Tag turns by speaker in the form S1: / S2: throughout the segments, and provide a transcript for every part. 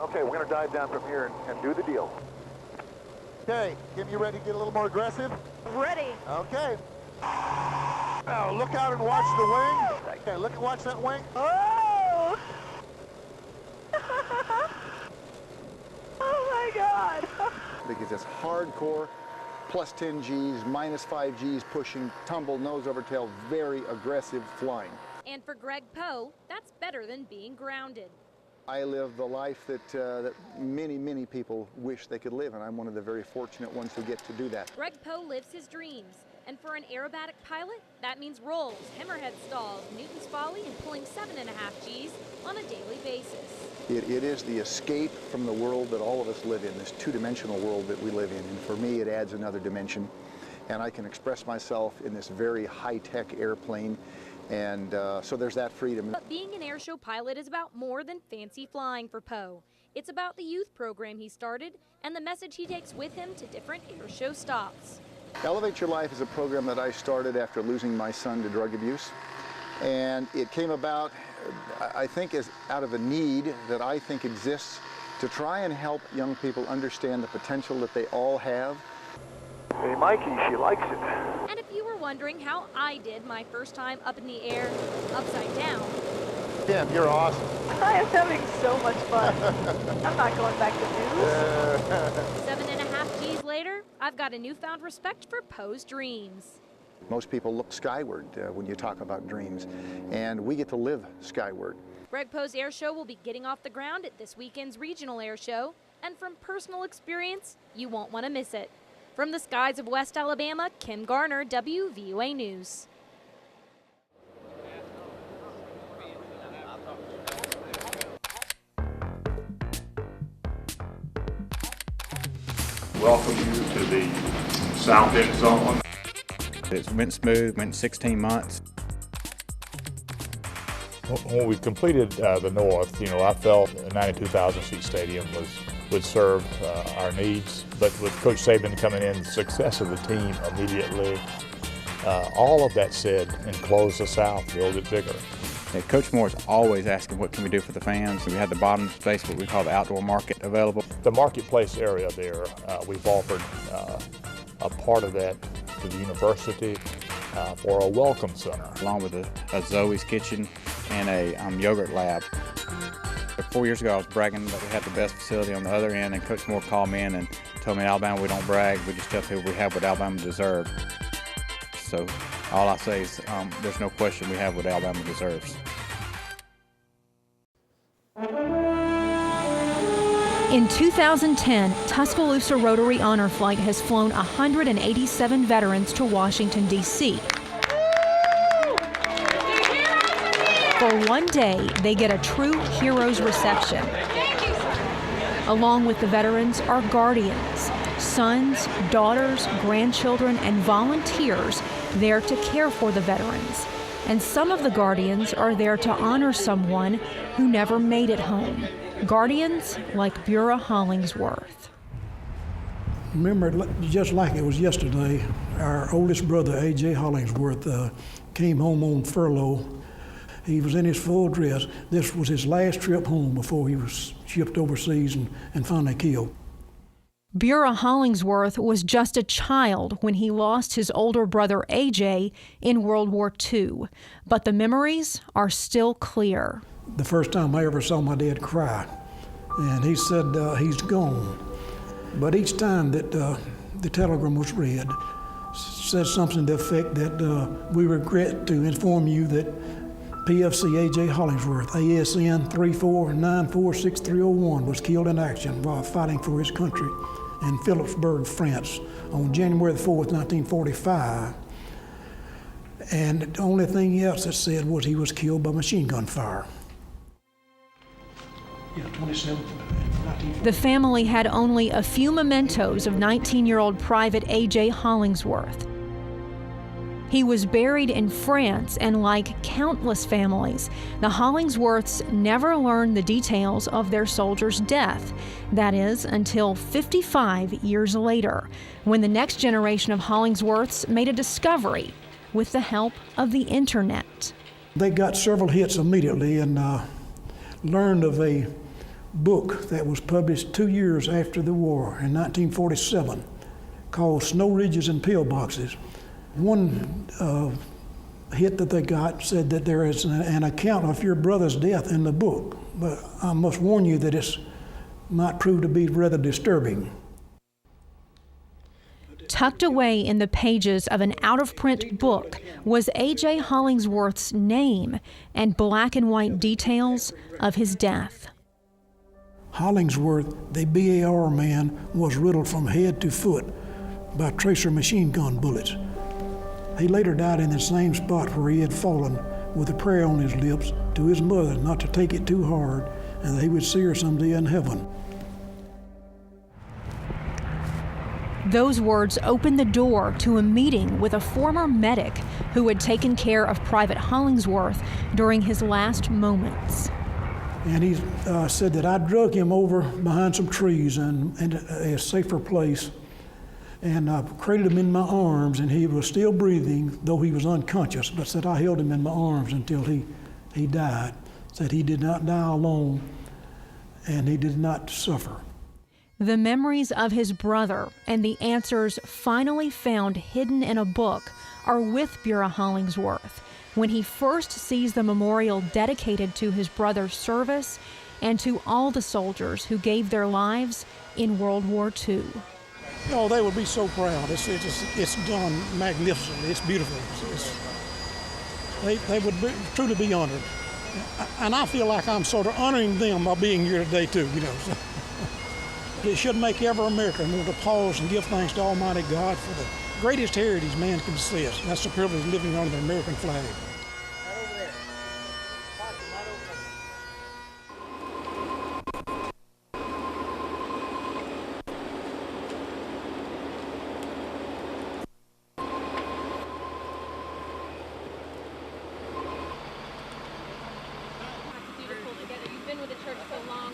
S1: Okay, we're gonna dive down from here and do the deal. Okay, Kim, you ready to get a little more aggressive?
S2: Ready.
S1: Okay. Now look out and watch the wing. Okay, look and watch that wing.
S2: Oh! Oh my God!
S3: Because it's hardcore, plus 10 Gs, minus 5 Gs, pushing, tumble, nose over tail, very aggressive flying.
S4: And for Greg Poe, that's better than being grounded.
S3: I live the life that many, many people wish they could live, and I'm one of the very fortunate ones who get to do that.
S4: Greg Poe lives his dreams, and for an aerobatic pilot, that means rolls, hammerhead stalls, Newton's Folly, and pulling 7.5 Gs on a daily basis.
S3: It is the escape from the world that all of us live in, this two-dimensional world that we live in, and for me it adds another dimension, and I can express myself in this very high-tech airplane. And so there's that freedom.
S4: But being an airshow pilot is about more than fancy flying for Poe. It's about the youth program he started and the message he takes with him to different airshow stops.
S3: Elevate Your Life is a program that I started after losing my son to drug abuse. And it came about, I think, as out of a need that I think exists to try and help young people understand the potential that they all have.
S1: Hey, Mikey, she likes it.
S4: And if you were wondering how I did my first time up in the air, upside down.
S1: Kim, you're awesome.
S2: I am having so much fun. I'm not going back to news.
S4: 7.5 Gs later, I've got a newfound respect for Poe's dreams.
S3: Most people look skyward when you talk about dreams, and we get to live skyward.
S4: Greg Poe's air show will be getting off the ground at this weekend's regional air show, and from personal experience, you won't want to miss it. From the skies of West Alabama, Kim Garner, WVUA News.
S5: Welcome you to the South End Zone.
S6: It went smooth, went 16 months.
S5: When we completed the North, I felt a 92,000 seat stadium would serve our needs. But with Coach Saban coming in, the success of the team immediately, all of that said, enclose the South, build it bigger.
S6: Yeah, Coach Moore is always asking what can we do for the fans. We had the bottom space, what we call the outdoor market, available.
S5: The marketplace area there, we've offered a part of that to the university for a welcome center.
S6: Along with a Zoe's kitchen and a yogurt lab. 4 years ago, I was bragging that we had the best facility on the other end, and Coach Moore called me in and told me in Alabama we don't brag, we just tell people we have what Alabama deserves. So all I say is there's no question we have what Alabama deserves.
S7: In 2010, Tuscaloosa Rotary Honor Flight has flown 187 veterans to Washington, D.C. For one day, they get a true hero's reception. Along with the veterans are guardians, sons, daughters, grandchildren, and volunteers there to care for the veterans. And some of the guardians are there to honor someone who never made it home. Guardians like Bura Hollingsworth.
S8: Remember, just like it was yesterday, our oldest brother, A.J. Hollingsworth, came home on furlough. He was in his full dress. This was his last trip home before he was shipped overseas and finally killed.
S7: Bura Hollingsworth was just a child when he lost his older brother A.J. in World War II, but the memories are still clear.
S8: The first time I ever saw my dad cry, and he said he's gone. But each time that the telegram was read, said something to the effect that we regret to inform you that PFC A.J. Hollingsworth, ASN 34946301, was killed in action while fighting for his country in Philipsburg, France on January the 4th, 1945. And the only thing else it said was he was killed by machine gun fire. Yeah, 27th.
S7: The family had only a few mementos of 19-year-old Private A.J. Hollingsworth. He was buried in France, and like countless families, the Hollingsworths never learned the details of their soldier's death. That is, until 55 years later, when the next generation of Hollingsworths made a discovery with the help of the internet.
S8: They got several hits immediately and learned of a book that was published 2 years after the war in 1947 called Snow Ridges and Pillboxes. One hit that they got said that there is an account of your brother's death in the book, but I must warn you that it might prove to be rather disturbing.
S7: Tucked away in the pages of an out-of-print book was A.J. Hollingsworth's name and black and white details of his death.
S8: Hollingsworth, the BAR man, was riddled from head to foot by tracer machine gun bullets. He later died in the same spot where he had fallen, with a prayer on his lips to his mother not to take it too hard and that he would see her someday in heaven.
S7: Those words opened the door to a meeting with a former medic who had taken care of Private Hollingsworth during his last moments.
S8: And he said that I drug him over behind some trees and a safer place, and I cradled him in my arms, and he was still breathing, though he was unconscious, but said I held him in my arms until he died. Said he did not die alone, and he did not suffer.
S7: The memories of his brother and the answers finally found hidden in a book are with Bura Hollingsworth when he first sees the memorial dedicated to his brother's service and to all the soldiers who gave their lives in World War II.
S8: Oh, they would be so proud. It's done magnificently. It's beautiful. They would truly be honored. And I feel like I'm sort of honoring them by being here today too, you know. So. It should make every American want to pause and give thanks to Almighty God for the greatest heritage man can possess. That's the privilege of living under the American flag.
S4: You've been with the church so long.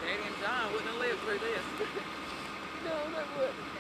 S9: Daddy and John wouldn't have lived through this. No, they wouldn't.